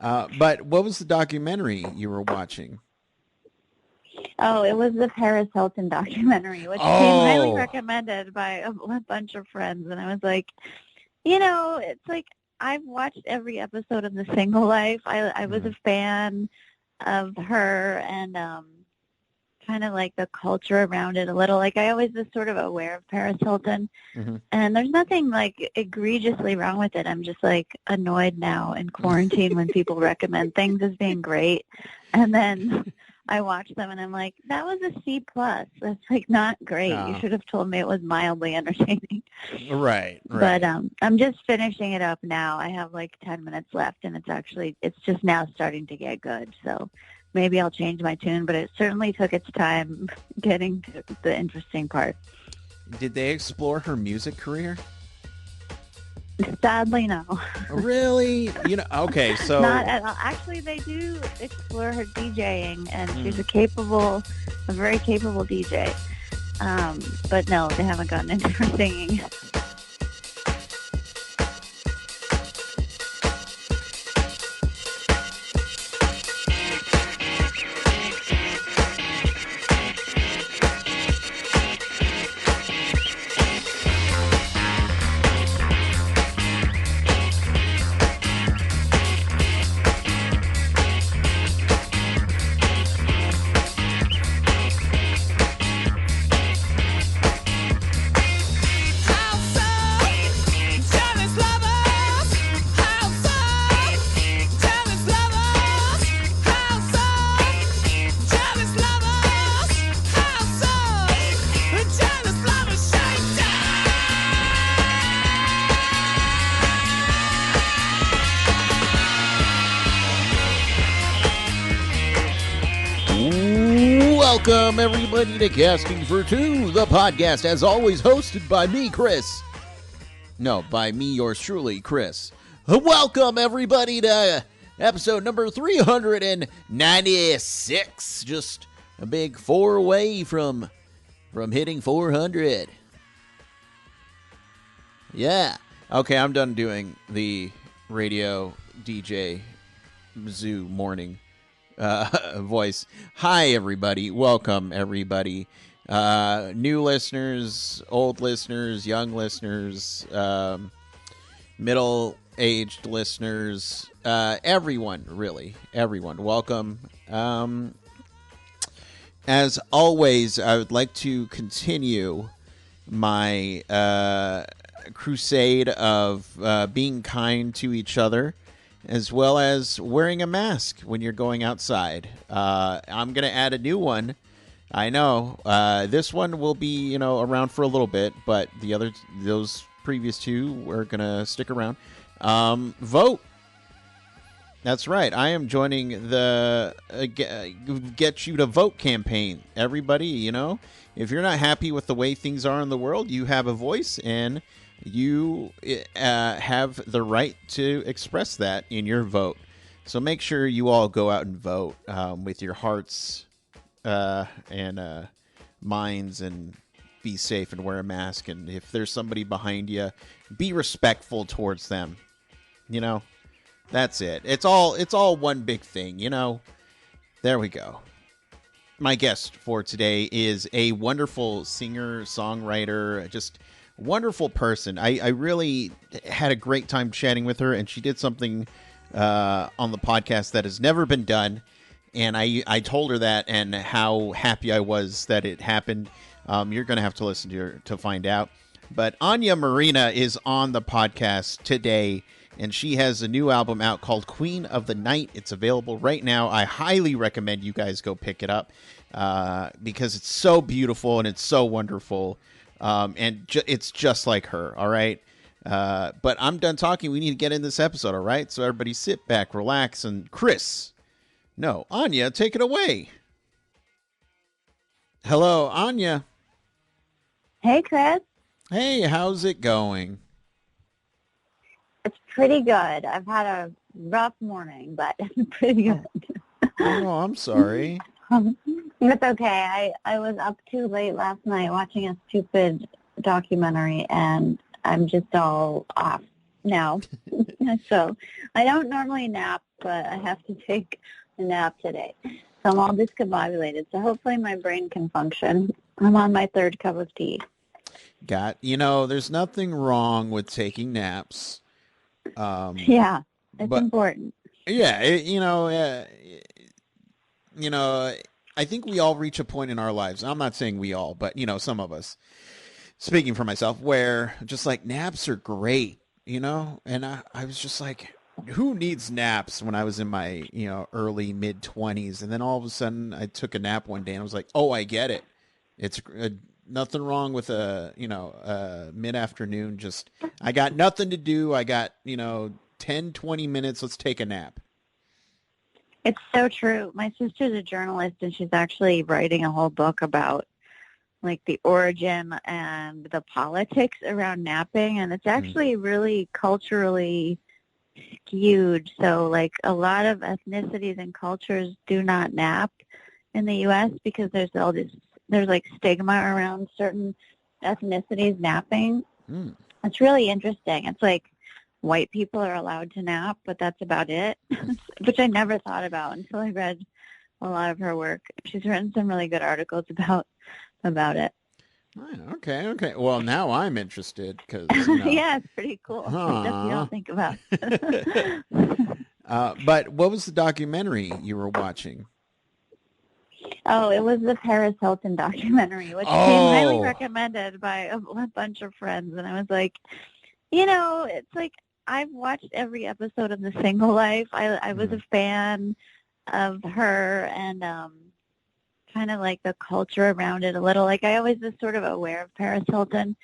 But what was the documentary you were watching? Oh, it was the Paris Hilton documentary, which came highly recommended by a bunch of friends. And I was like, it's like I've watched every episode of The Single Life. I was a fan of her and kind of like the culture around it a little. Like I always was sort of aware of Paris Hilton. And there's nothing like egregiously wrong with it. I'm just like annoyed now in quarantine when people recommend things as being great. And then I watch them and I'm like, that was a C+. That's like not great. You should have told me it was mildly entertaining. Right. But I'm just finishing it up now. I have like 10 minutes left and it's just now starting to get good. So maybe I'll change my tune, but it certainly took its time getting to the interesting part. Did they explore her music career? Sadly, no. Really? Okay, so... Not at all. Actually, they do explore her DJing, and she's a very capable DJ. But no, they haven't gotten into her singing. Welcome, everybody, to Casting for Two, the podcast, as always, hosted by me, Chris. No, by me, yours truly, Chris. Welcome, everybody, to episode number 396. Just a big 4 away from hitting 400. Yeah. Okay, I'm done doing the radio DJ Zoo morning voice. Hi, everybody. Welcome, everybody. New listeners, old listeners, young listeners, middle-aged listeners, everyone, really. Everyone. Welcome. As always, I would like to continue my crusade of being kind to each other, as well as wearing a mask when you're going outside. I'm going to add a new one. I know. This one will be, around for a little bit, but those previous two are going to stick around. Vote. That's right. I am joining the Get You to Vote campaign. Everybody, if you're not happy with the way things are in the world, you have a voice, and you have the right to express that in your vote. So make sure you all go out and vote with your hearts and minds, and be safe and wear a mask. And if there's somebody behind you, be respectful towards them. That's it. It's all one big thing. There we go. My guest for today is a wonderful singer, songwriter, just wonderful person. I really had a great time chatting with her, and she did something on the podcast that has never been done, and I told her that and how happy I was that it happened. You're going to have to listen to her to find out. But Anya Marina is on the podcast today, and she has a new album out called Queen of the Night. It's available right now. I highly recommend you guys go pick it up because it's so beautiful and it's so wonderful. And it's just like her, all right? But I'm done talking. We need to get in this episode, all right? So everybody sit back, relax, and Anya, take it away. Hello, Anya. Hey, Chris. Hey, how's it going? It's pretty good. I've had a rough morning, but it's pretty good. Oh, I'm sorry. It's okay. I was up too late last night watching a stupid documentary, and I'm just all off now. So I don't normally nap but I have to take a nap today. So I'm all discombobulated. So hopefully my brain can function. I'm on my third cup of tea. There's nothing wrong with taking naps. Yeah, it's But important. yeah, I think we all reach a point in our lives. I'm not saying we all, but some of us, speaking for myself, where just like naps are great, and I was just like, who needs naps when I was in my, early mid 20s. And then all of a sudden I took a nap one day and I was like, oh, I get it. It's nothing wrong with a mid afternoon. Just, I got nothing to do. I got, 10, 20 minutes. Let's take a nap. It's so true. My sister's a journalist, and she's actually writing a whole book about like the origin and the politics around napping, and it's actually really culturally skewed. So like a lot of ethnicities and cultures do not nap in the U.S. because there's like stigma around certain ethnicities napping. It's really interesting. It's like white people are allowed to nap, but that's about it, which I never thought about until I read a lot of her work. She's written some really good articles about it. Okay. Well, now I'm interested because, yeah, it's pretty cool. Stuff you don't think about. But what was the documentary you were watching? Oh, it was the Paris Hilton documentary, which came highly recommended by a bunch of friends. And I was like, it's like I've watched every episode of The Single Life. I was a fan of her and kind of like the culture around it a little. Like I always was sort of aware of Paris Hilton.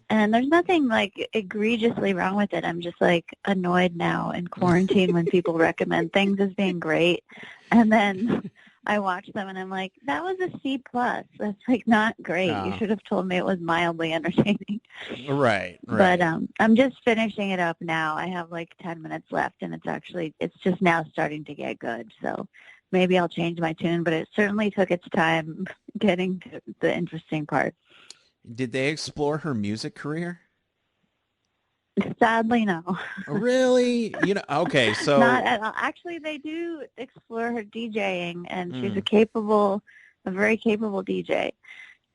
And there's nothing like egregiously wrong with it. I'm just like annoyed now in quarantine when people recommend things as being great. And then I watch them and I'm like, that was a C+. That's like not great. You should have told me it was mildly entertaining. Right. But I'm just finishing it up now. I have like 10 minutes left and it's just now starting to get good. So maybe I'll change my tune, but it certainly took its time getting to the interesting part. Did they explore her music career? Sadly, no. Really? Okay, so not at all. Actually, they do explore her DJing, and she's a very capable DJ.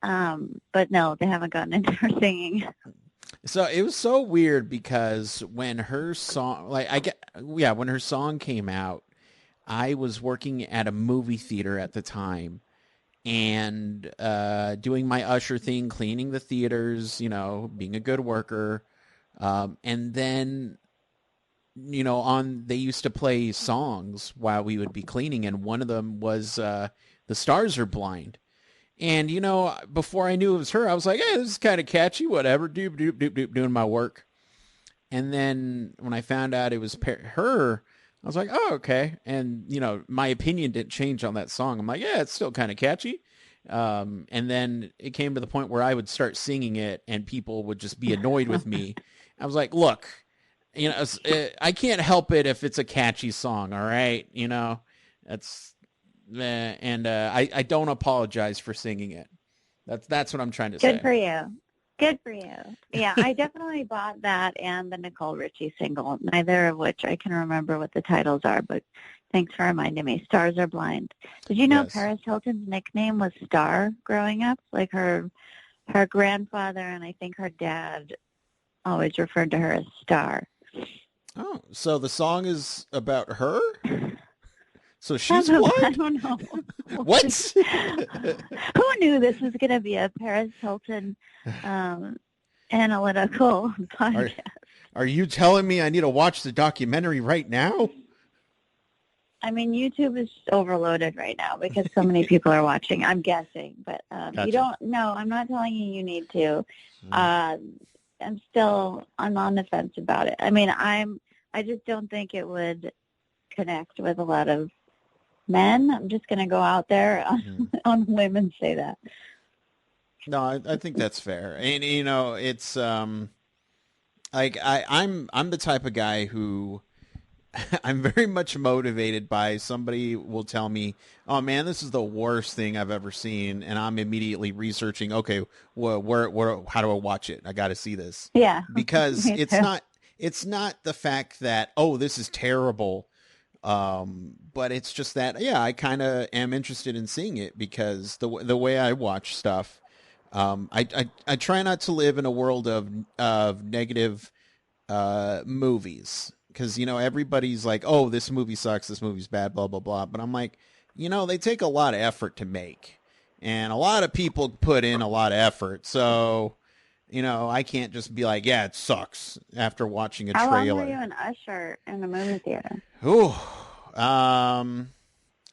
But no, they haven't gotten into her singing. So it was so weird because when her song, when her song came out, I was working at a movie theater at the time and doing my usher thing, cleaning the theaters, being a good worker. And then, they used to play songs while we would be cleaning. And one of them was The Stars Are Blind. And, before I knew it was her, I was like, hey, this is kind of catchy, whatever, doop, doop, doop, doop, doing my work. And then when I found out it was her, I was like, oh, okay. And, my opinion didn't change on that song. I'm like, yeah, it's still kind of catchy. And then it came to the point where I would start singing it and people would just be annoyed with me. I was like, look, I can't help it if it's a catchy song, all right? That's, and I don't apologize for singing it. That's what I'm trying to say. Good for you. Good for you. Yeah, I definitely bought that and the Nicole Richie single, neither of which I can remember what the titles are, but thanks for reminding me. Stars Are Blind. Did you know Paris Hilton's nickname was Star growing up? Like her grandfather and I think her dad always referred to her as Star. Oh, so the song is about her? So she's blind? I don't know. What? Who knew this was going to be a Paris Hilton analytical podcast? Are you telling me I need to watch the documentary right now? I mean, YouTube is overloaded right now because so many people are watching, I'm guessing. But Gotcha. You don't know. I'm not telling you need to. I'm on the fence about it. I mean, I just don't think it would connect with a lot of men. I'm just going to go out there on whim and say that. No, I think that's fair. And it's like I'm the type of guy who I'm very much motivated by somebody will tell me, "Oh man, this is the worst thing I've ever seen," and I'm immediately researching. Okay, where how do I watch it? I got to see this. Yeah, because it's not the fact that this is terrible. But it's just that, yeah, I kind of am interested in seeing it because the way I watch stuff, I try not to live in a world of negative movies because everybody's like, oh, this movie sucks, this movie's bad, blah blah blah. But I'm like, they take a lot of effort to make, and a lot of people put in a lot of effort. So, I can't just be like, yeah, it sucks after watching a How long were you trailer. an usher in the movie theater? Ooh, I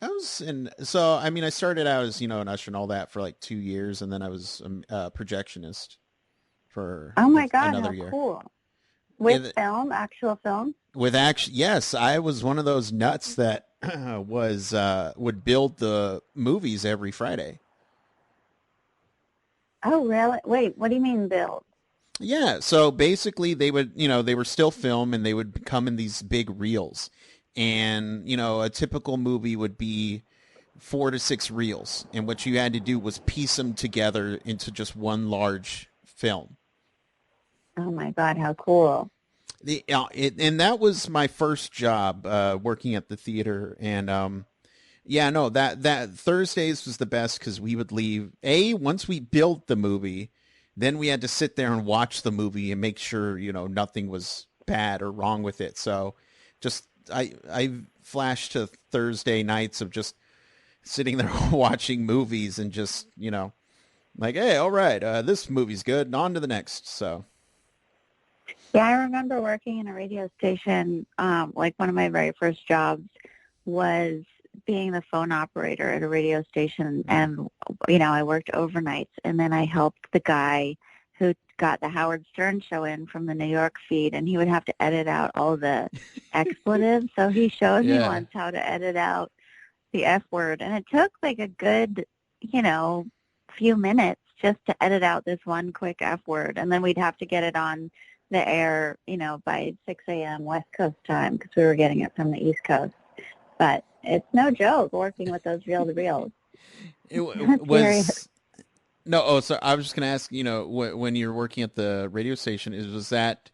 was in. So I mean, I started out as an usher and all that for like 2 years, and then I was a projectionist for Oh my God, another how year. cool. With And film, actual film? with action, yes, I was one of those nuts that was would build the movies every Friday. Oh, really? Wait, what do you mean build? Yeah, so basically they were still film and they would come in these big reels. And, a typical movie would be 4 to 6 reels. And what you had to do was piece them together into just one large film. Oh my God, how cool. And that was my first job working at the theater. And yeah, no, that Thursdays was the best because we would leave. Once we built the movie, then we had to sit there and watch the movie and make sure nothing was bad or wrong with it. So, just I flashed to Thursday nights of just sitting there watching movies and just like, hey, all right, this movie's good, and on to the next. So, Yeah, I remember working in a radio station. Like one of my very first jobs was being the phone operator at a radio station, and I worked overnights, and then I helped the guy who got the Howard Stern show in from the New York feed, and he would have to edit out all the expletives. So he showed me yeah. once how to edit out the F word, and it took like a good, few minutes just to edit out this one quick F word, and then we'd have to get it on the air, by 6 a.m. West Coast time because we were getting it from the East Coast. But it's no joke working with those reel-to-reels. It That's serious. was no. Oh, so I was just gonna ask. When you're working at the radio station, was that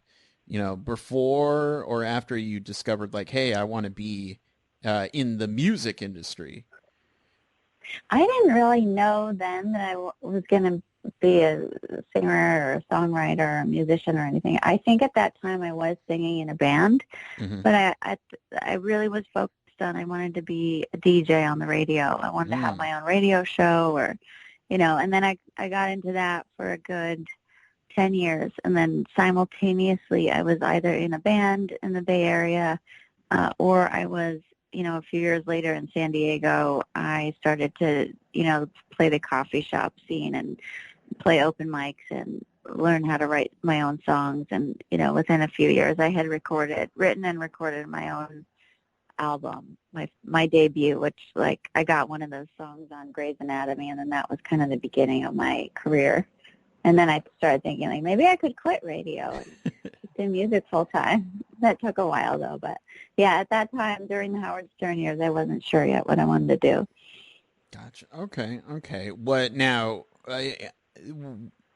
before or after you discovered like, hey, I want to be in the music industry? I didn't really know then that I was going to be a singer or a songwriter or a musician or anything. I think at that time I was singing in a band, Mm-hmm. but I really was focused on I wanted to be a DJ on the radio. I wanted to have Mm. my own radio show or, and then I got into that for a good 10 years. And then simultaneously I was either in a band in the Bay Area or I was, a few years later in San Diego, I started to, play the coffee shop scene and play open mics and learn how to write my own songs. And, within a few years I had written and recorded my own album, my debut, which like I got one of those songs on Grey's Anatomy, and then that was kind of the beginning of my career. And then I started thinking like maybe I could quit radio and do music full time. That took a while though, but yeah, at that time during the Howard Stern years, I wasn't sure yet what I wanted to do. Gotcha. Okay. Okay. What now?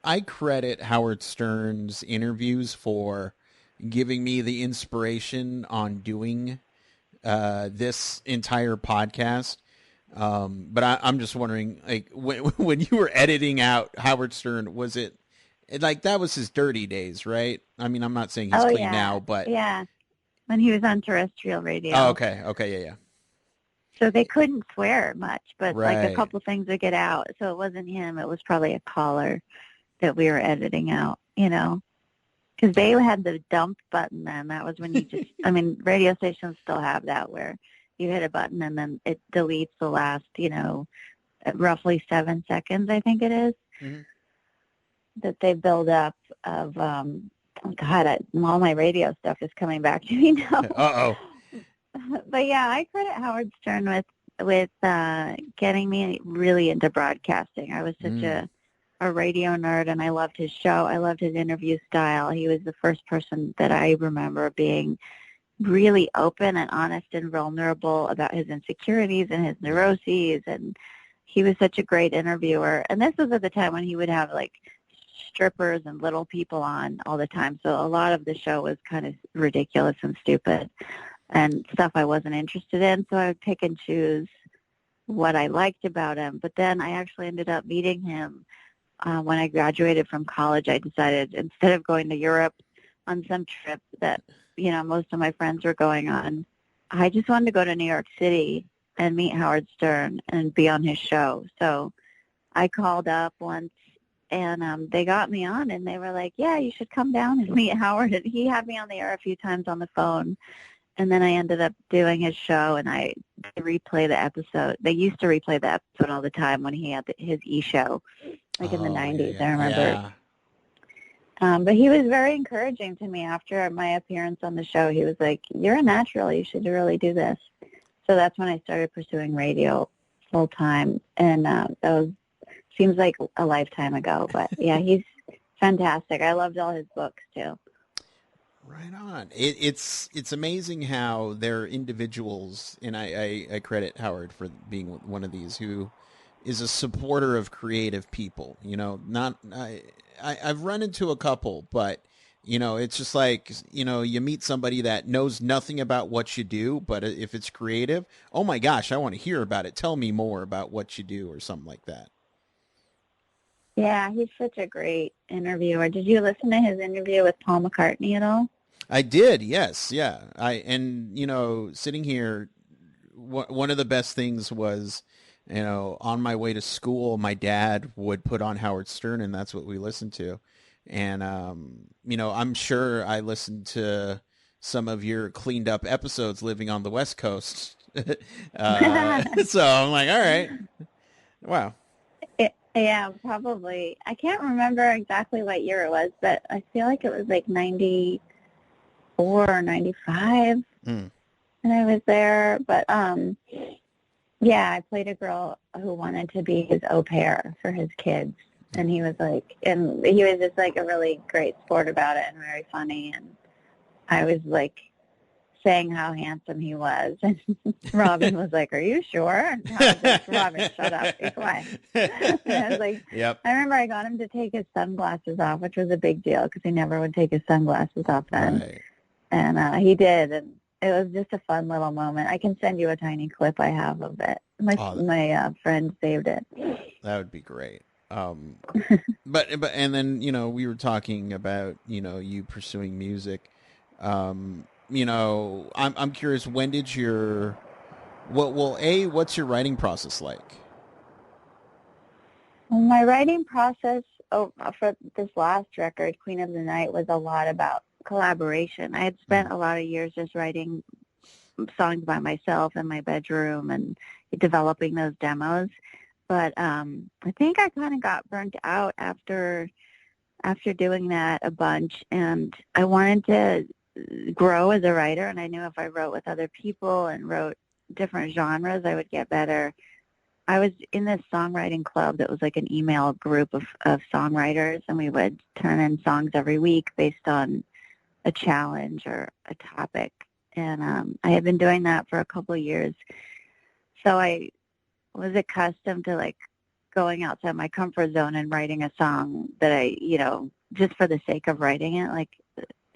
I credit Howard Stern's interviews for giving me the inspiration on doing this entire podcast. But I'm just wondering, like, when you were editing out Howard Stern, was it like that was his dirty days, right? I mean, I'm not saying he's Oh clean yeah, now, but yeah. When he was on terrestrial oh, radio, okay, okay, yeah, yeah, so they couldn't swear much, but like a right. couple things would get out. So it wasn't him; it was probably a caller that we were editing out. Because they had the dump button then. That was when you just, I mean, radio stations still have that where you hit a button and then it deletes the last, roughly 7 seconds, I think it is, Hmm. that they build up of, oh God, all my radio stuff is coming back to me now. Uh-oh. But yeah, I credit Howard Stern with getting me really into broadcasting. I was such Mm. a radio nerd, and I loved his show. I loved his interview style. He was the first person that I remember being really open and honest and vulnerable about his insecurities and his neuroses, and he was such a great interviewer. And this was at the time when he would have like strippers and little people on all the time, so a lot of the show was kind of ridiculous and stupid. and stuff I wasn't interested in. So I would pick and choose what I liked about him. But then I actually ended up meeting him when I graduated from college. I decided instead of going to Europe on some trip that, most of my friends were going on, I just wanted to go to New York City and meet Howard Stern and be on his show. So I called up once, and they got me on, and they were like, yeah, you should come down and meet Howard. And he had me on the air a few times on the phone. And then I ended up doing his show, and they replay the episode. They used to replay the episode all the time when he had his E-show, like in the 90s, I remember. Yeah. But he was very encouraging to me after my appearance on the show. He was like, you're a natural. You should really do this. So that's when I started pursuing radio full time. And that seems like a lifetime ago. But, yeah, he's fantastic. I loved all his books, too. Right on. It's amazing how they're individuals, and I credit Howard for being one of these who is a supporter of creative people. I've run into a couple, but it's just like you meet somebody that knows nothing about what you do, but if it's creative, oh my gosh, I want to hear about it. Tell me more about what you do, or something like that. Yeah, he's such a great interviewer. Did you listen to his interview with Paul McCartney at all? I did, yes, yeah. Sitting here, one of the best things was, on my way to school, my dad would put on Howard Stern, and that's what we listened to. And I'm sure I listened to some of your cleaned up episodes living on the West Coast. So I'm like, all right, wow. Yeah, probably. I can't remember exactly what year it was, but I feel like it was like 94 or 95 and I was there. But, yeah, I played a girl who wanted to be his au pair for his kids. And he was just like a really great sport about it and very funny. And I was like saying how handsome he was. And Robin was like, are you sure? And I was like, Robin, shut up. Be quiet. And I was like, yep. I remember I got him to take his sunglasses off, which was a big deal because he never would take his sunglasses off then. Right. And he did. And it was just a fun little moment. I can send you a tiny clip I have of it. My friend saved it. That would be great. But and then we were talking about you pursuing music. I'm curious, when did what's your writing process like? My writing process for this last record, Queen of the Night, was a lot about collaboration. I had spent a lot of years just writing songs by myself in my bedroom and developing those demos. But I think I kind of got burnt out after doing that a bunch, and I wanted to grow as a writer, and I knew if I wrote with other people and wrote different genres, I would get better. I was in this songwriting club that was like an email group of songwriters, and we would turn in songs every week based on a challenge or a topic. And I had been doing that for a couple of years. So I was accustomed to like going outside my comfort zone and writing a song that I, just for the sake of writing it, like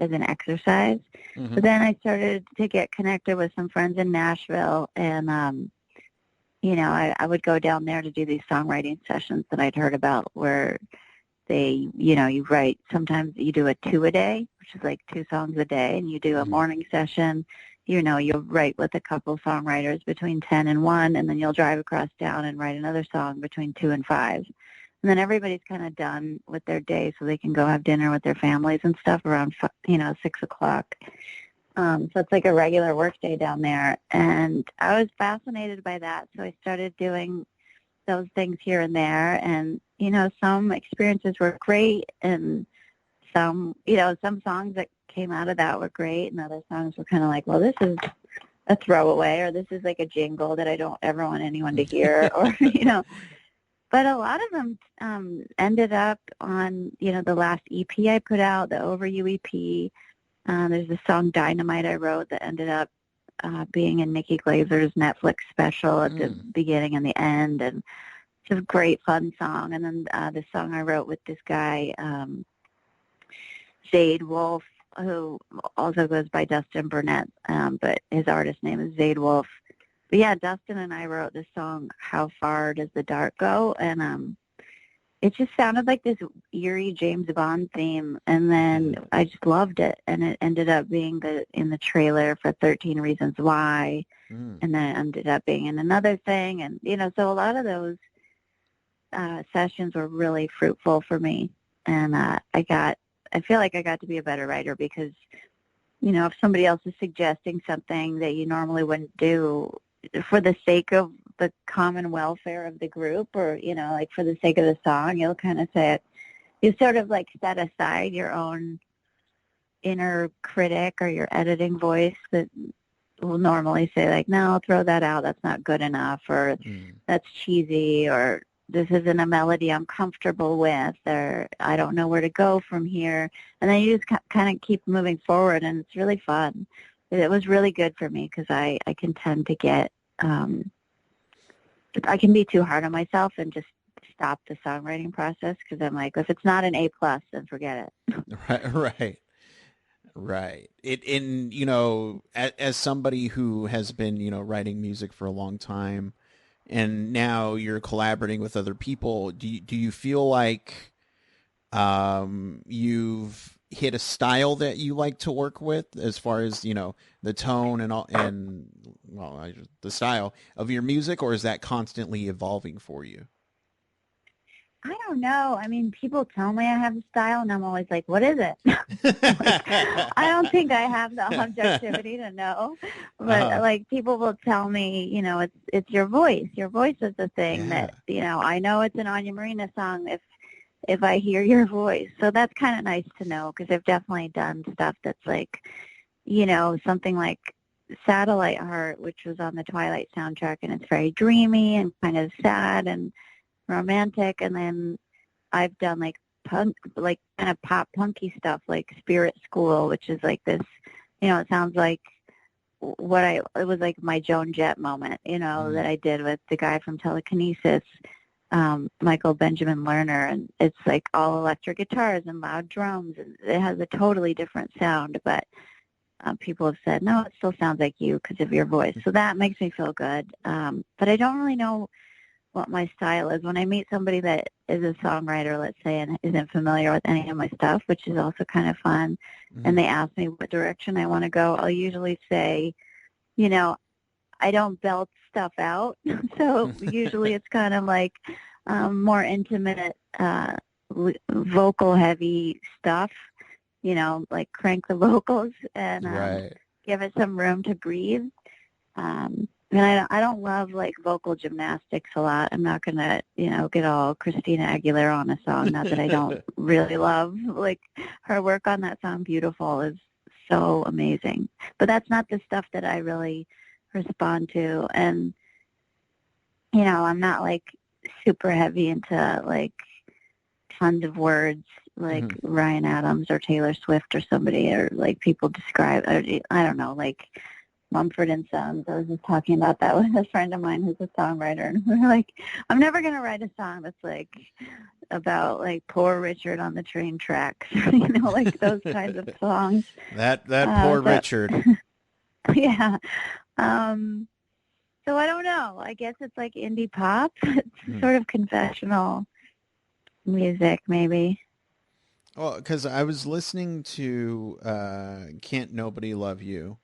as an exercise. Mm-hmm. But then I started to get connected with some friends in Nashville, and I would go down there to do these songwriting sessions that I'd heard about where they, you write, sometimes you do a 2 a day, which is like 2 songs a day, and you do a morning session. You'll write with a couple songwriters between 10 and 1, and then you'll drive across town and write another song between 2 and 5. And then everybody's kind of done with their day so they can go have dinner with their families and stuff around, 6 o'clock. So it's like a regular work day down there. And I was fascinated by that, so I started doing those things here and there. And, some experiences were great, and some songs that came out of that were great, and other songs were kind of like, well, this is a throwaway, or this is like a jingle that I don't ever want anyone to hear, or, But a lot of them ended up on, the last EP I put out, the Over You EP. There's a song Dynamite I wrote that ended up being in Nikki Glazer's Netflix special at the beginning and the end, and it's a great fun song. And then the song I wrote with this guy, Zayd Wolf, who also goes by Dustin Burnett, but his artist name is Zade Wolf. But yeah, Dustin and I wrote this song, How Far Does the Dark Go? And it just sounded like this eerie James Bond theme, and then I just loved it, and it ended up being in the trailer for 13 Reasons Why, and then it ended up being in another thing, and so a lot of those sessions were really fruitful for me, and I feel like I got to be a better writer because, if somebody else is suggesting something that you normally wouldn't do for the sake of the common welfare of the group, or like for the sake of the song, you'll kind of say it. You sort of like set aside your own inner critic or your editing voice that will normally say like, no, I'll throw that out, that's not good enough, or that's cheesy, or this isn't a melody I'm comfortable with, or I don't know where to go from here. And then you just kind of keep moving forward, and it's really fun. It was really good for me because I can tend to get, I can be too hard on myself and just stop the songwriting process because I'm like, if it's not an A+, then forget it. Right. As somebody who has been, writing music for a long time, and now you're collaborating with other people, do you feel like you've hit a style that you like to work with as far as, the tone and all, and the style of your music, or is that constantly evolving for you? I don't know. I mean, people tell me I have a style, and I'm always like, what is it? I don't think I have the objectivity to know. But, people will tell me, it's your voice. Your voice is the thing that, I know it's an Anya Marina song if I hear your voice. So that's kind of nice to know because I've definitely done stuff that's like, something like Satellite Heart, which was on the Twilight soundtrack, and it's very dreamy and kind of sad and romantic. And then I've done like punk, like kind of pop punky stuff like Spirit School, which is like this, it sounds like it was like my Joan Jett moment, that I did with the guy from Telekinesis, Michael Benjamin Lerner, and it's like all electric guitars and loud drums, and it has a totally different sound, but people have said, no, it still sounds like you because of your voice. So that makes me feel good. But I don't really know what my style is. When I meet somebody that is a songwriter, let's say, and isn't familiar with any of my stuff, which is also kind of fun, and they ask me what direction I want to go, I'll usually say, I don't belt stuff out. So usually it's kind of like more intimate, vocal-heavy stuff, like crank the vocals and give it some room to breathe. And I don't love like vocal gymnastics a lot. I'm not gonna, get all Christina Aguilera on a song. Not that I don't really love like her work on that song. Beautiful is so amazing, but that's not the stuff that I really respond to. And I'm not like super heavy into like tons of words like Ryan Adams or Taylor Swift or somebody, or like people describe. I don't know, like Mumford and Sons. I was just talking about that with a friend of mine who's a songwriter, and we were like, I'm never going to write a song that's like about like Poor Richard on the train tracks, like those kinds of songs. That poor Richard. Yeah. So I don't know. I guess it's like indie pop. It's sort of confessional music, maybe. Well, because I was listening to Can't Nobody Love You,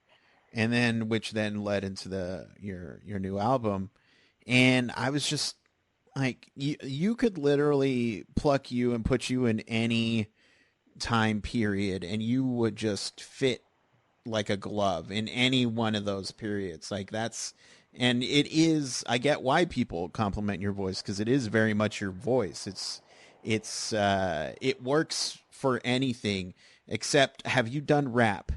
and then which then led into your new album, and I was just like, you could literally pluck you and put you in any time period, and you would just fit like a glove in any one of those periods. Like and it is. I get why people compliment your voice because it is very much your voice. It works for anything except. Have you done rap?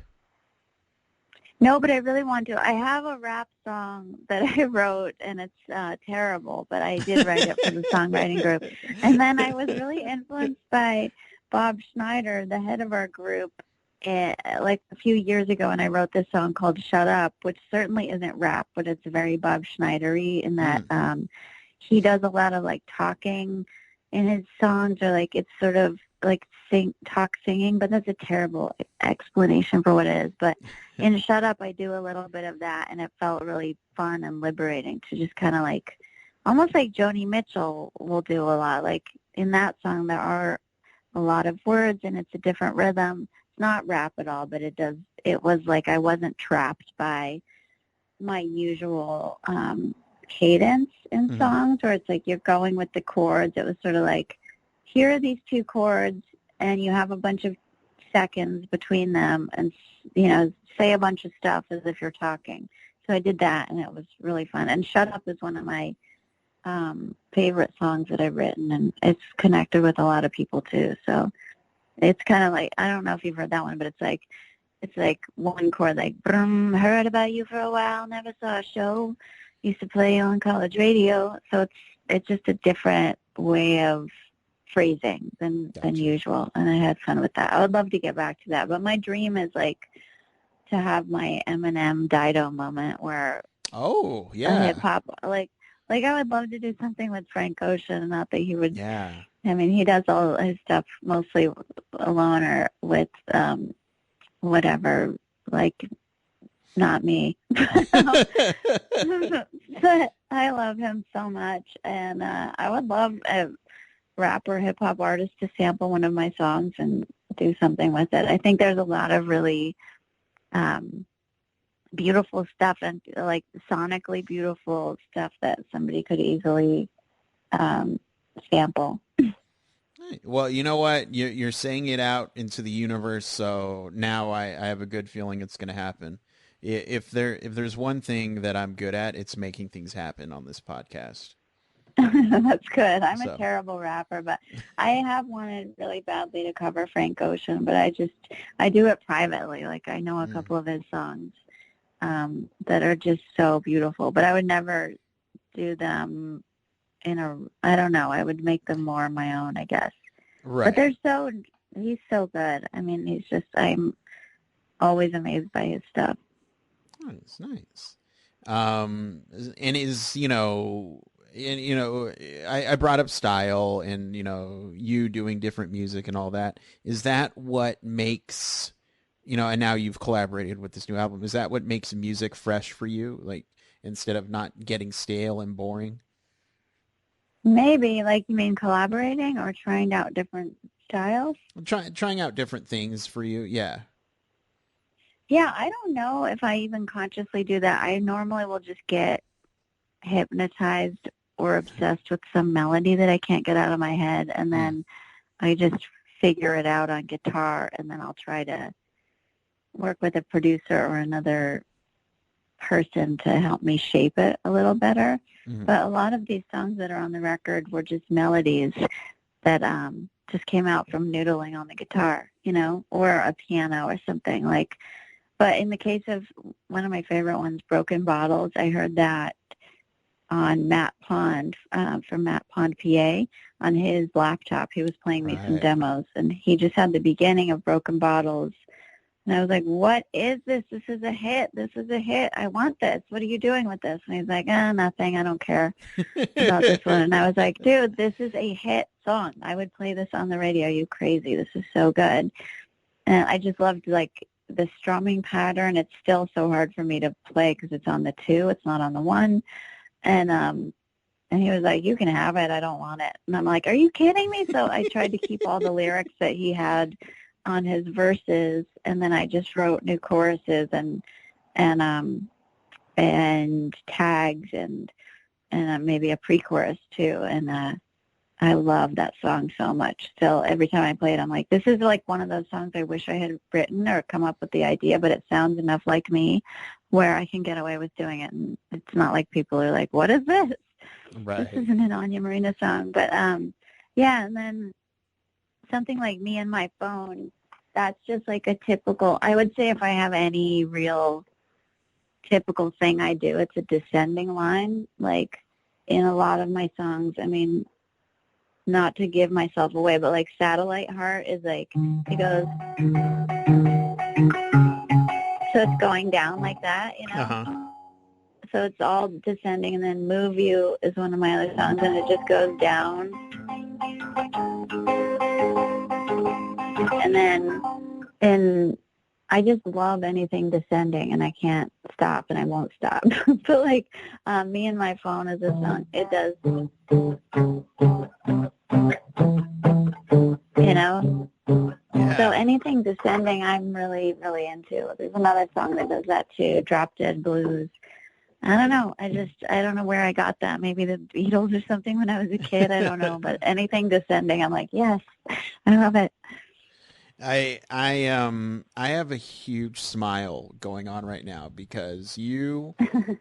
No, but I really want to. I have a rap song that I wrote, and it's terrible, but I did write it for the songwriting group. And then I was really influenced by Bob Schneider, the head of our group, like a few years ago, and I wrote this song called Shut Up, which certainly isn't rap, but it's very Bob Schneider-y in that he does a lot of like talking in his songs, or like it's sort of like talk singing, but that's a terrible explanation for what it is. But in Shut Up, I do a little bit of that, and it felt really fun and liberating to just kind of like, almost like Joni Mitchell will do a lot. Like in that song, there are a lot of words, and it's a different rhythm. It's not rap at all, but it was like I wasn't trapped by my usual cadence in songs where it's like you're going with the chords. It was sort of like, here are these two chords, and you have a bunch of seconds between them, and, say a bunch of stuff as if you're talking. So I did that, and it was really fun. And Shut Up is one of my favorite songs that I've written, and it's connected with a lot of people too. So it's kind of like, I don't know if you've heard that one, but it's like one chord, like, brum, heard about you for a while, never saw a show, used to play on college radio. So it's just a different way of phrasing than usual, and I had fun with that. I would love to get back to that, but my dream is like to have my Eminem Dido moment where a hip hop, like I would love to do something with Frank Ocean. Not that he would. Yeah. I mean, he does all his stuff mostly alone or with whatever, like not me. But I love him so much, and I would love a rapper, hip hop artist to sample one of my songs and do something with it. I think there's a lot of really beautiful stuff, and like sonically beautiful stuff that somebody could easily sample. Well, you know what? You're saying it out into the universe, so now I have a good feeling it's going to happen. If there's one thing that I'm good at, it's making things happen on this podcast. That's good. I'm a terrible rapper, but I have wanted really badly to cover Frank Ocean, but I do it privately. Like I know a couple of his songs that are just so beautiful, but I would never do them I don't know, I would make them more my own, I guess. Right. But he's so good. I mean, I'm always amazed by his stuff. Nice. And I brought up style and, you doing different music and all that. Is that what makes, and now you've collaborated with this new album, is that what makes music fresh for you? Like, instead of not getting stale and boring? Maybe, like you mean collaborating or trying out different styles? Trying out different things for you, yeah. Yeah, I don't know if I even consciously do that. I normally will just get hypnotized or obsessed with some melody that I can't get out of my head, and then I just figure it out on guitar, and then I'll try to work with a producer or another person to help me shape it a little better. But a lot of these songs that are on the record were just melodies that just came out from noodling on the guitar, or a piano or something like. But in the case of one of my favorite ones, Broken Bottles, I heard that on Matt Pond from Matt Pond, PA, on his laptop. He was playing me some demos, and he just had the beginning of Broken Bottles. And I was like, what is this? This is a hit. This is a hit. I want this. What are you doing with this? And he's like, nothing. I don't care about this one. And I was like, dude, this is a hit song. I would play this on the radio. You crazy. This is so good. And I just loved, like, the strumming pattern. It's still so hard for me to play because it's on the 2. It's not on the 1. And he was like, you can have it. I don't want it. And I'm like, are you kidding me? So I tried to keep all the lyrics that he had on his verses, and then I just wrote new choruses and tags and maybe a pre-chorus too. And I love that song so much. Still, every time I play it, I'm like, this is like one of those songs I wish I had written or come up with the idea, but it sounds enough like me where I can get away with doing it. And it's not like people are like, what is this? Right. This isn't an Anya Marina song. But yeah, and then something like Me and My Phone, that's just like a typical, I would say if I have any real typical thing I do, it's a descending line. Like in a lot of my songs, I mean, not to give myself away, but like Satellite Heart is like, it goes, so it's going down like that, So it's all descending, and then Move You is one of my other songs, and it just goes down. and I just love anything descending, and I can't stop, and I won't stop. But like, Me and My Phone is a song. It does, you know. Yeah. So anything descending, I'm really, really into. There's another song that does that too, Drop Dead Blues. I don't know. I don't know where I got that. Maybe the Beatles or something when I was a kid. I don't know. But anything descending, I'm like, yes, I love it. I have a huge smile going on right now because you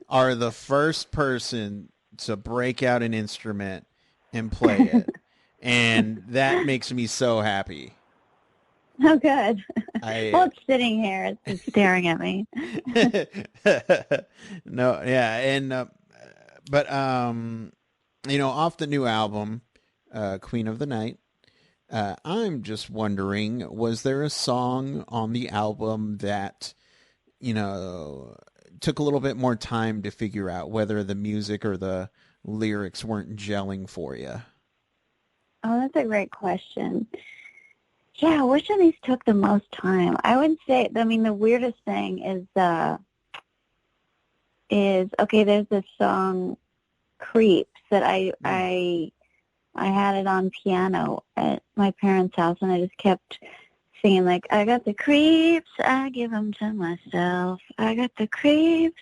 are the first person to break out an instrument and play it. And that makes me so happy. Oh, good. Well, I it's sitting here. It's staring at me. No, yeah, and but off the new album, Queen of the Night. I'm just wondering, was there a song on the album that, took a little bit more time to figure out whether the music or the lyrics weren't gelling for you? Oh, that's a great question. Yeah, which of these took the most time? I would say, the weirdest thing is okay, there's this song, Creeps, that I had it on piano at my parents' house, and I just kept singing, like, I got the creeps, I give them to myself. I got the creeps,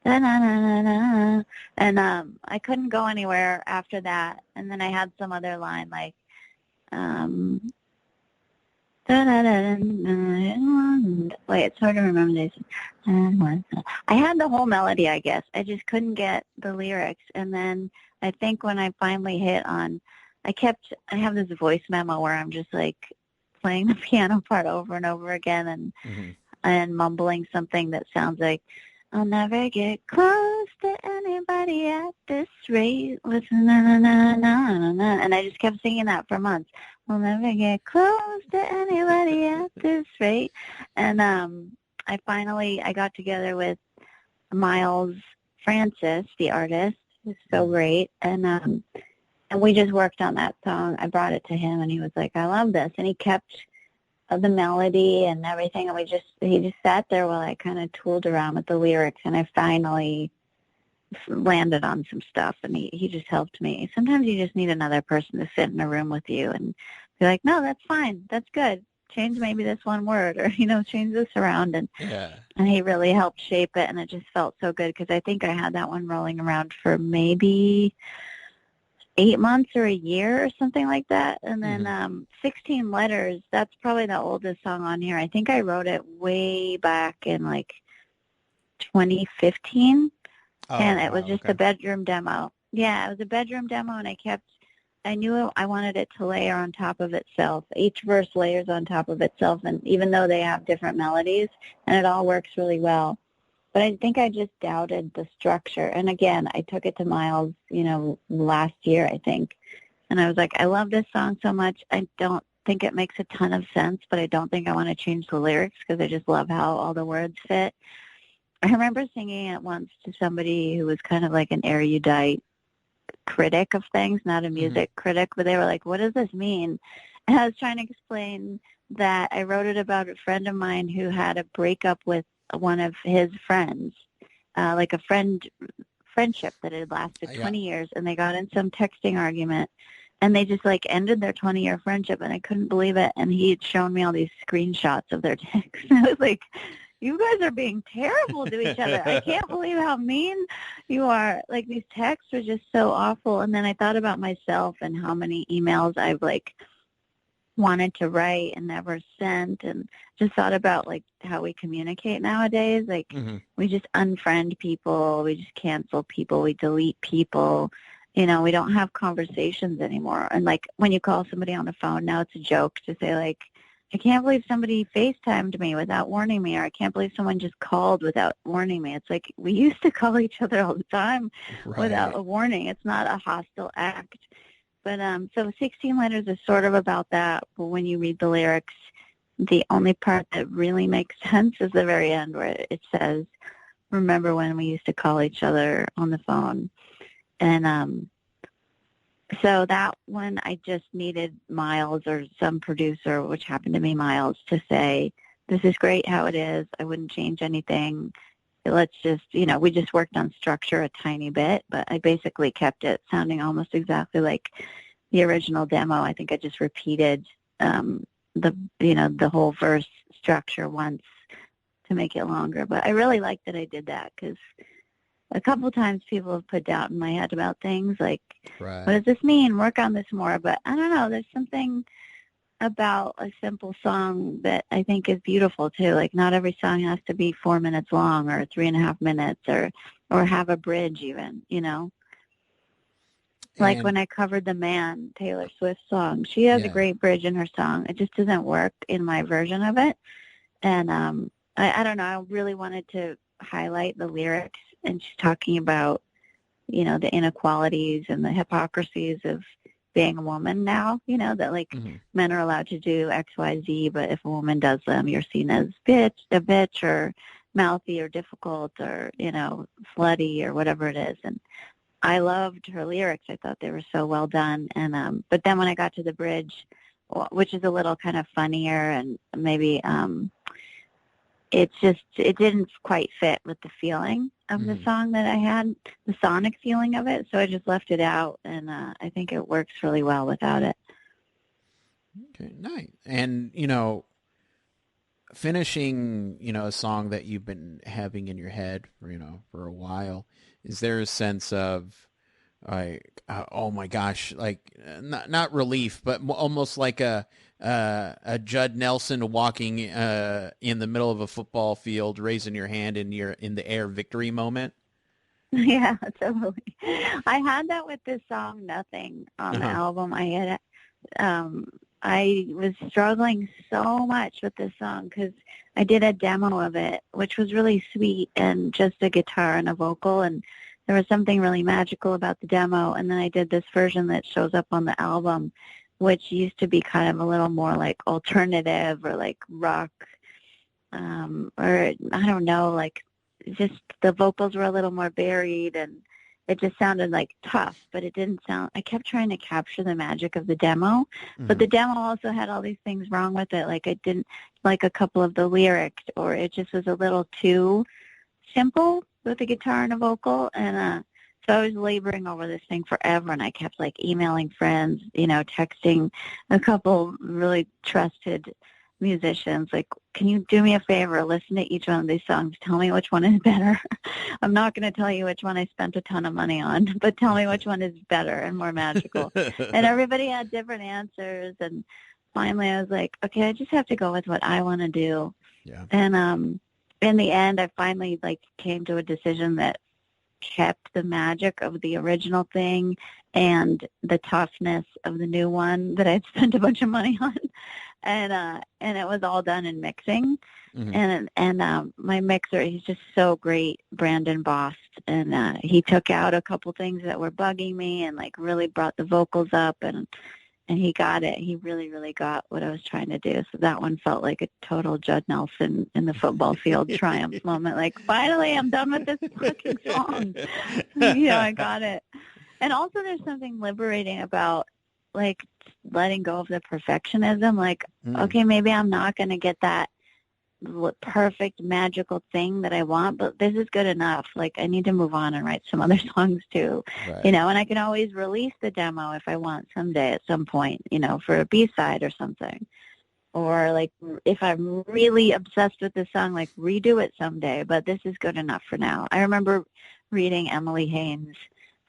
da-na-na-na-na. And I couldn't go anywhere after that. And then I had some other line, like, wait, it's hard to remember this. I had the whole melody, I guess. I just couldn't get the lyrics. And then I think when I finally hit on, I have this voice memo where I'm just like playing the piano part over and over again and mumbling something that sounds like, I'll never get close to anybody at this rate. Listen, na na na na na. And I just kept singing that for months. I'll never get close to anybody at this rate. And I got together with Miles Francis, the artist, who's so great, and we just worked on that song. I brought it to him, and he was like, I love this. And he kept the melody and everything, and he just sat there while I kind of tooled around with the lyrics, and I finally landed on some stuff, and he just helped me. Sometimes you just need another person to sit in a room with you and be like, no, that's fine, that's good. Change maybe this one word, or change this around, and he really helped shape it, and it just felt so good because I think I had that one rolling around for maybe 8 months or a year or something like that. And then 16 Letters, that's probably the oldest song on here. I think I wrote it way back in like 2015. And it was just a bedroom demo. Yeah, it was a bedroom demo, and I knew I wanted it to layer on top of itself. Each verse layers on top of itself, and even though they have different melodies, and it all works really well. But I think I just doubted the structure. And again, I took it to Miles, last year, I think. And I was like, I love this song so much. I don't think it makes a ton of sense, but I don't think I want to change the lyrics because I just love how all the words fit. I remember singing it once to somebody who was kind of like an erudite critic of things, not a music critic, but they were like, what does this mean? And I was trying to explain that I wrote it about a friend of mine who had a breakup with one of his friends, like a friendship that had lasted 20 years, and they got in some texting argument, and they just like ended their 20-year friendship, and I couldn't believe it. And he had shown me all these screenshots of their texts, and I was like, you guys are being terrible to each other. I can't believe how mean you are. Like, these texts are just so awful. And then I thought about myself and how many emails I've like wanted to write and never sent, and just thought about like how we communicate nowadays. Like we just unfriend people, we just cancel people, we delete people. We don't have conversations anymore. And like when you call somebody on the phone now, it's a joke to say like, I can't believe somebody FaceTimed me without warning me, or I can't believe someone just called without warning me. It's like we used to call each other all the time without a warning. It's not a hostile act. But so 16 Letters is sort of about that. But when you read the lyrics, the only part that really makes sense is the very end where it says, remember when we used to call each other on the phone. And So that one, I just needed Miles or some producer, which happened to be Miles, to say, this is great how it is. I wouldn't change anything. Let's just, we just worked on structure a tiny bit, but I basically kept it sounding almost exactly like the original demo. I think I just repeated the whole verse structure once to make it longer. But I really like that I did that because a couple times people have put doubt in my head about things like, Right. what does this mean? Work on this more. But I don't know. There's something about a simple song that I think is beautiful too. Like not every song has to be 4 minutes long or 3.5 minutes or have a bridge even, Like And when I covered The Man, Taylor Swift song, she has a yeah. great bridge in her song. It just doesn't work in my version of it. And I don't know, I really wanted to highlight the lyrics, and she's talking about, the inequalities and the hypocrisies of being a woman now, that like Mhm. men are allowed to do X, Y, Z, but if a woman does them, you're seen as a bitch or mouthy or difficult or, slutty or whatever it is. And I loved her lyrics. I thought they were so well done. And but then when I got to the bridge, which is a little kind of funnier and maybe it didn't quite fit with the feeling of the Mhm. song that I had, the sonic feeling of it. So I just left it out, and I think it works really well without it. Okay, nice. And finishing, a song that you've been having in your head for, for a while, is there a sense of like, oh my gosh, like not relief, but almost like a Judd Nelson walking in the middle of a football field, raising your hand in the air victory moment? Yeah, totally. I had that with this song, Nothing, on the Uh-huh. album. I was struggling so much with this song because I did a demo of it, which was really sweet and just a guitar and a vocal, and there was something really magical about the demo. And then I did this version that shows up on the album, which used to be kind of a little more like alternative or like rock, or I don't know, like just the vocals were a little more buried and it just sounded like tough, but it didn't sound, I kept trying to capture the magic of the demo, but Hmm. the demo also had all these things wrong with it. Like it didn't like a couple of the lyrics, or it just was a little too simple with a guitar and a vocal. And so I was laboring over this thing forever, and I kept like emailing friends, texting a couple really trusted musicians, like, can you do me a favor, listen to each one of these songs, tell me which one is better. I'm not going to tell you which one I spent a ton of money on, but tell me which one is better and more magical. And everybody had different answers, and finally I was like, okay, I just have to go with what I want to do. Yeah. And in the end, I finally like came to a decision that kept the magic of the original thing and the toughness of the new one that I'd spent a bunch of money on. And it was all done in mixing. Hmm. And my mixer, he's just so great, Brandon Bost, and he took out a couple things that were bugging me and like really brought the vocals up, and he got it. He really, really got what I was trying to do. So that one felt like a total Judd Nelson in the football field triumph moment. Like, finally, I'm done with this fucking song. I got it. And also there's something liberating about, like, letting go of the perfectionism. Like, Mm. okay, maybe I'm not going to get that perfect magical thing that I want, but this is good enough. Like, I need to move on and write some other songs too, Right. and I can always release the demo if I want someday at some point, for a B-side or something. Or like if I'm really obsessed with this song, like redo it someday, but this is good enough for now. I remember reading Emily Haynes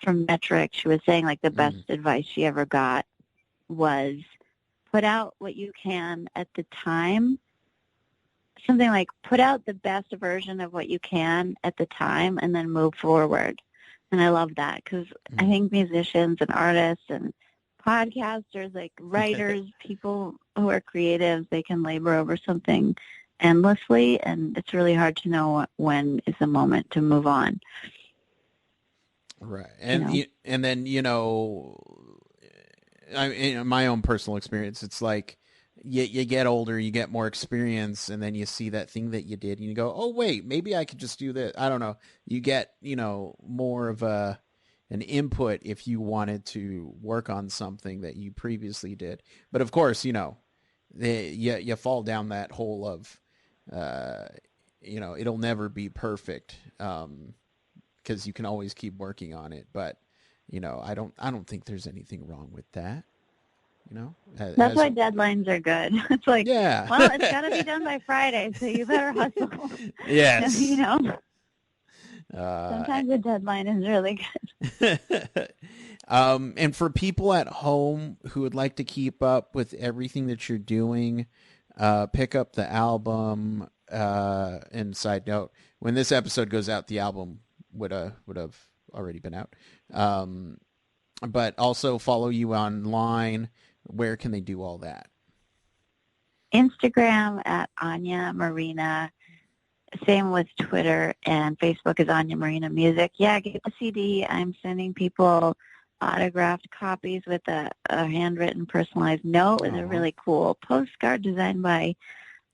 from Metric. She was saying like the best Mm. advice she ever got was put out what you can at the time, something like put out the best version of what you can at the time and then move forward. And I love that because I Mm. think musicians and artists and podcasters, like writers, people who are creative, they can labor over something endlessly, and it's really hard to know when is the moment to move on. Right. You And know? and then in my own personal experience, it's like you get older, you get more experience, and then you see that thing that you did, and you go, "Oh wait, maybe I could just do this." I don't know. You get more of a an input if you wanted to work on something that you previously did. But of course, you fall down that hole of, it'll never be perfect, because you can always keep working on it. But I don't think there's anything wrong with that. That's why deadlines are good. It's like, yeah. well, it's got to be done by Friday, so you better hustle. Yes. Sometimes a deadline is really good. And for people at home who would like to keep up with everything that you're doing, pick up the album. And side note, when this episode goes out, the album would have already been out. But also follow you online. Where can they do all that? Instagram at Anya Marina. Same with Twitter, and Facebook is Anya Marina Music. Yeah, get the CD. I'm sending people autographed copies with a handwritten personalized note with a really cool postcard designed by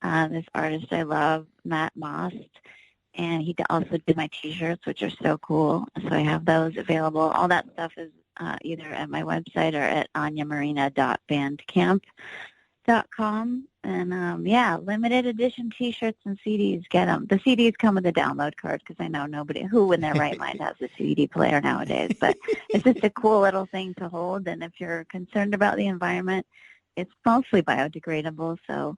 this artist I love, Matt Most. And he also did my T-shirts, which are so cool. So I have those available. All that stuff is either at my website or at anyamarina.bandcamp.com. And, limited edition T-shirts and CDs. Get them. The CDs come with a download card because I know nobody who in their right mind has a CD player nowadays. But it's just a cool little thing to hold. And if you're concerned about the environment, it's mostly biodegradable. So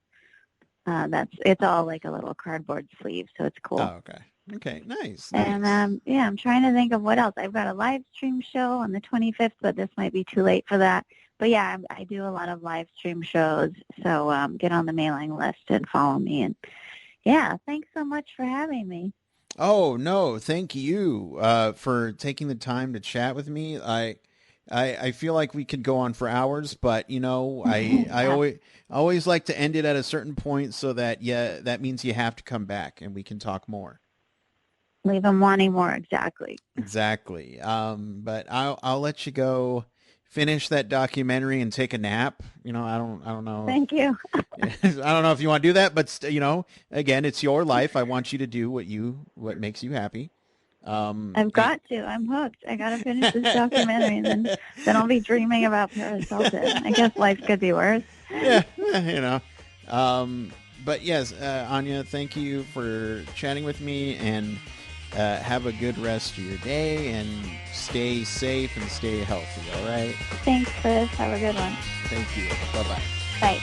it's all like a little cardboard sleeve. So it's cool. Oh, okay. Okay, nice. And, I'm trying to think of what else. I've got a live stream show on the 25th, but this might be too late for that. But, yeah, I do a lot of live stream shows, so get on the mailing list and follow me. And, yeah, thanks so much for having me. Oh, no, thank you for taking the time to chat with me. I feel like we could go on for hours, but, I always like to end it at a certain point so that, that means you have to come back and we can talk more. Leave them wanting more, exactly. Exactly. But I'll let you go finish that documentary and take a nap. I don't know. Thank you. I don't know if you want to do that, but again, it's your life. I want you to do what makes you happy. I've got to. I'm hooked. I got to finish this documentary, and then I'll be dreaming about Paris Hilton. I guess life could be worse. Yeah, But yes, Anya, thank you for chatting with me, and have a good rest of your day, and stay safe and stay healthy, all right? Thanks, Chris. Have a good one. Thank you. Bye-bye. Bye.